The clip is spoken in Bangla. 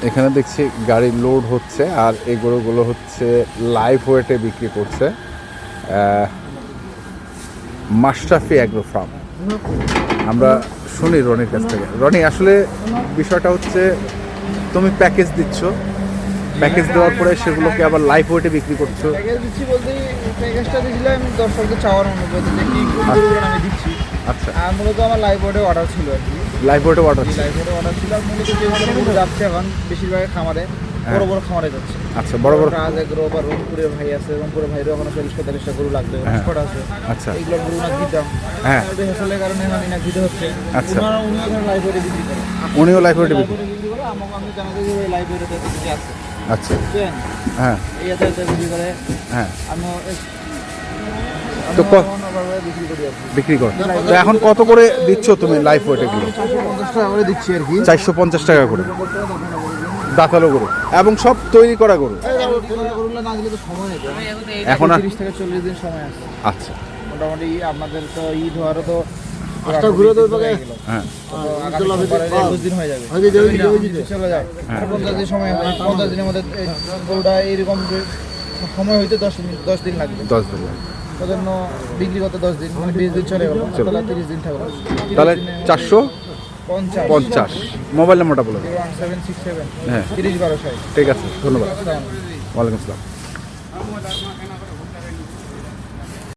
এখানে দেখছি গাড়ি লোড হচ্ছে আর এই গরুগুলো হচ্ছে লাইভ ওয়েটে বিক্রি করছে মাশরাফি অ্যাগ্রো ফার্ম। আমরা শুনি রনির কাছ থেকে। রনি, আসলে বিষয়টা হচ্ছে তুমি প্যাকেজ দিচ্ছ, প্যাকেজ দেওয়ার পরে সেগুলোকে আবার লাইভ ওয়েটে বিক্রি করছো। প্যাকেজ দিচ্ছি বলতে প্যাকেজটা দিয়েছিলাম আমি দর্শকদের চাওয়ার অনুরোধ যে কি গরুগুলো আমি দিচ্ছি। আচ্ছা, আর মূলত আমার লাইভ ওয়েটে অর্ডার ছিল আর কি। লাইভ ওয়েটে অর্ডার ছিল। লাইভ ওয়েটে অর্ডার ছিল আর মূলত যে গরু যাচ্ছে এখন বেশিরভাগ খামারে বড় বড় খামারে যাচ্ছে। আচ্ছা, বড় বড় রাজ এগ্রো বা রংপুরের ভাই আছে, রংপুরের ভাইরও এখন 40-45টা গরু লাগবে, স্পট আছে। আচ্ছা, এইগুলো গরু না দিতাম, হ্যাঁ, হেসলের কারণে আমি না দিতে হচ্ছে। আচ্ছা, উনিও এখানে লাইভ ওয়েটে বিক্রি করে, উনিও লাইভ ওয়েটে বিক্রি বিক্রি করে। আমাকে আমি জানাতে যে লাইভ ওয়েটে কিছু আছে। আচ্ছা, বুঝছেন, হ্যাঁ এই এত বিক্রি করে। হ্যাঁ, আমিও তো বিক্রি করি আর কি। বিক্রি করো। তো এখন কত করে দিচ্ছ তুমি লাইভ ওয়েটেগুলো? 450 টাকা করে দিচ্ছি আর কি। 450 টাকা করে দাঁতালো গরু এবং সব তৈরি করা গরু। গরুগুলো না দিলে তো সময় নেই, এখন 30 থেকে 40 দিন সময় আছে। আচ্ছা, মোটামুটি আপনাদের তো ঈদ হওয়ারও তো আটটা ঘুরে তো হ্যাঁ, 21 দিন হয়ে যাবে, চলে যায়। 50 দিন সময়, 50 দিনের মধ্যে গরুটা এইরকম সময় হইতে 10 দিন লাগবে। 10 দিন। সেজন্য বিক্রি করতে 10 দিন, মানে 20 দিন চলে গেল, তাহলে 30 দিন থাকলো। তাহলে 450। মোবাইল নাম্বারটা বলে দাও। 01767 হ্যাঁ, 30 12 60। ঠিক আছে, ধন্যবাদ। ওয়ালাইকুম আসসালাম।